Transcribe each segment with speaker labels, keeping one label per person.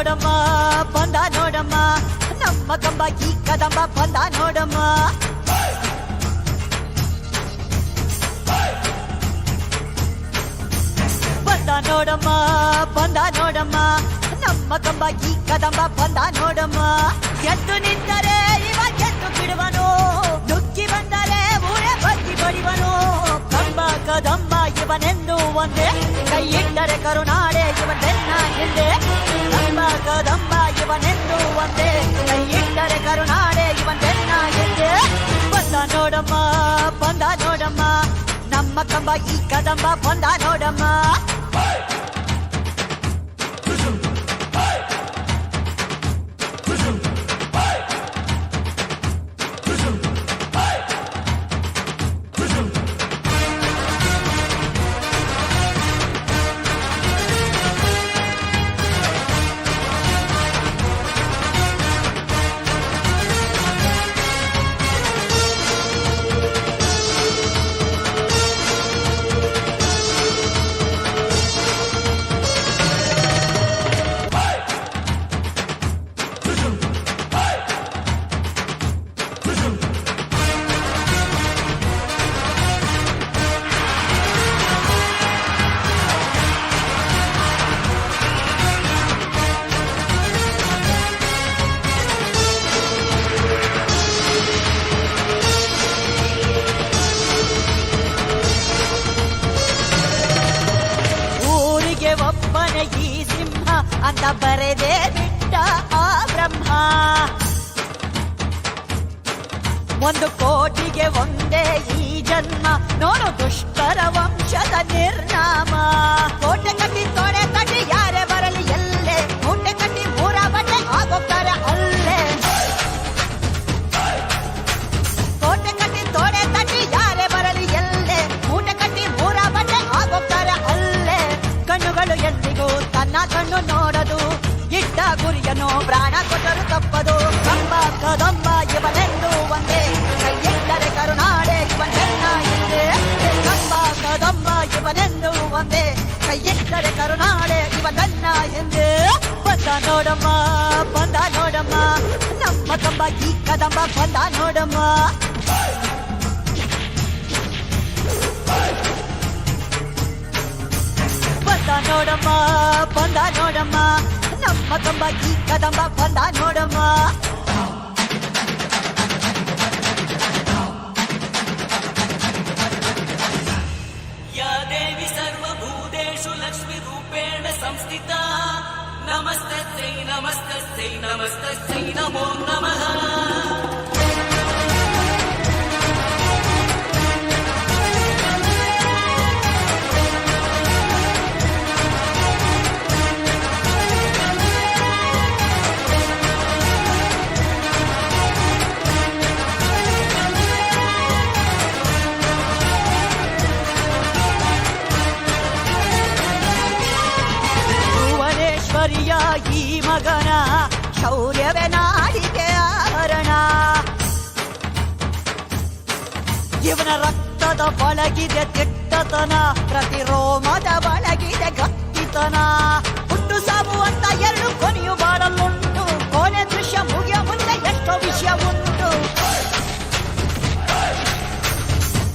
Speaker 1: ನೋಡಮ್ಮ ಬಂದ ನೋಡಮ್ಮ ನಮ್ಮ ಕಂಬ ಈ ಕದಂಬ ಬಂದ ನೋಡಮ್ಮ. ಬಂದ ನೋಡಮ್ಮ ಬಂದ ನೋಡಮ್ಮ ನಮ್ಮ ಕಂಬ ಈ ಕದಂಬ ಬಂದ ನೋಡಮ್ಮ. ಎದ್ದು ನಿಂತರೆ ಇವ ಎದ್ದು ಬಿಡುವನು, ನುಗ್ಗಿ ಬಂದರೆ ಊರೇ ಬಗ್ಗಿ ಬಡಿವನು. ಕಂಬ ಕದಂಬ ಇವನೆಂದು ಒಂದೇ, ಕೈ ಇಟ್ಟರೆ ಕರುನಾಡೆ ಇವನೆನ್ನ ಹಿಂದೆ. ಕಂಬ ಕದಂಬ ಇವನೆಂದು ಒಂದೇ, ಕೈ ಇಟ್ಟರೆ ಕರುನಾಡೆ ಇವನೆನ್ನ ಹಿಂದೆ. ಬಂದ ನೋಡಮ್ಮ ಬಂದ ನೋಡಮ್ಮ ನಮ್ಮ ಕಂಬ ಈ ಕದಂಬ ಬಂದ ನೋಡಮ್ಮ. ಈ ಸಿಂಹ ಅಂತ ಬರೆದೇ ಬಿಟ್ಟ ಆ ಬ್ರಹ್ಮ. 1 ಕೋಟಿಗೆ ಒಂದೇ ಈ ಜನ್ಮ, ನೋಡು ದುಷ್ಟರ ವಂಶದ ನಿರ್ನಾಮ. ಕೋಟೆ ಕಟ್ಟಿ ತೊಡೆ ತಟ್ಟಿ ಯಾರೇ ಬರಲಿ ಎಲ್ಲೇ, ಮೂಟೆ ಕಟ್ಟಿ ಮೂರ ಬಟ್ಟೆ ಆಗೋಗ್ತಾರೆ ಅಲ್ಲೇ. ಕೋಟೆ ಕಟ್ಟಿ ತೊಡೆ ತಟ್ಟಿ ಯಾರೇ ಬರಲಿ ಎಲ್ಲೇ, ಮೂಟೆ ಕಟ್ಟಿ ಮೂರ ಬಟ್ಟೆ ಆಗೋಗ್ತಾರೆ ಅಲ್ಲೇ. ಕಣ್ಣುಗಳು ಎಂದಿಗೂ ತನ್ನ ಕಣ್ಣು ನೋಡದು, ಇಟ್ಟ ಗುರಿಯನ್ನು ಪ್ರಾಣ ಕೊಟ್ಟರು ತಪ್ಪದು. ಕಂಬ ಕದಂಬ ಇವನೆಂದು ಒಂದೇ, ಕೈ ಇಟ್ಟರೆ ಕರುನಾಡೆ ಇವನೆನ್ನ ಹಿಂದೆ. ಕಂಬ ಕದಂಬ ಇವನೆಂದು ಒಂದೇ, ಕೈ ಇಟ್ಟರೆ ಕರುನಾಡೆ ಇವನೆನ್ನ ಹಿಂದೆ. ಬಂದ ನೋಡಮ್ಮ ಬಂದ ನೋಡಮ್ಮ ನಮ್ಮ ಕಂಬ ಈ ಕದಂಬ ಬಂದ ನೋಡಮ್ಮ. ಬಂದ ನೋಡಮ್ಮ ಬಂದ ನೋಡಮ್ಮ ನಮ್ಮ ಕಂಬ ಈ ಕದಂಬ ಬಂದ ನೋಡಮ್ಮ.
Speaker 2: ಯಾ ದೇವಿ ಸರ್ವಭೂತೇಷು ಲಕ್ಷ್ಮೀ ರೂಪೇಣ ಸಂಸ್ಥಿತಾ, ನಮಸ್ತಸ್ಯೈ ನಮಸ್ತಸ್ಯೈ ನಮಸ್ತಸ್ಯೈ ನಮೋ ನಮಃ.
Speaker 1: ಈ ಮಗನ ಶೌರ್ಯವೇ ನಾಡಿಗೆ ಆಭರಣ. ಇವನ ರಕ್ತದ ಒಳಗಿದೆ ದಿಟ್ಟತನ, ಪ್ರತಿ ರೋಮದ ಒಳಗಿದೆ ಗಟ್ಟಿತನ. ಹುಟ್ಟು ಸಾವು ಅಂತ 2 ಕೊನೆಯು ಬಾಳಲುಂಟು, ಕೊನೆ ದೃಶ್ಯ ಮುಗಿಯ ಮುಂದೆ ಎಷ್ಟೋ ವಿಷಯ ಉಂಟು.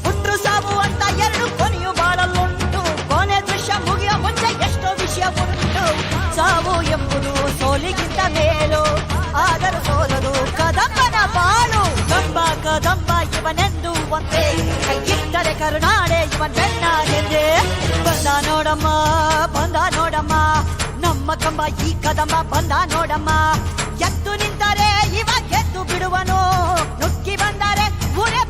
Speaker 1: ಹುಟ್ಟು ಸಾವು ಅಂತ 2 ಕೊನೆಯು ಬಾಳಲುಂಟು, ಕೊನೆ ದೃಶ್ಯ ಮುಗಿಯ ಮುಂದೆ ಎಷ್ಟೋ ವಿಷಯ ಉಂಟು. ಸಾವು ಎಂಬುದು ಸೋಲಿಗಿಂತ ಮೇಲು, ಆದರೂ ಸೋಲದು ಕದಂಬನ ಬಾಳು. ಕಂಬ ಕದಂಬ ಇವನೆಂದು ಒಂದೇ, ಕೈ ಇಟ್ಟರೆ ಕರುನಾಡೆ ಇವನೆನ್ನ ಹಿಂದೆ. ಬಂದ ನೋಡಮ್ಮ ಬಂದ ನೋಡಮ್ಮ ನಮ್ಮ ಕಂಬ ಈ ಕದಂಬ ಬಂದ ನೋಡಮ್ಮ. ಎದ್ದು ನಿಂತರೆ ಇವ ಗೆದ್ದು ಬಿಡುವನು, ನುಗ್ಗಿ ಬಂದರೆ ಊರೇ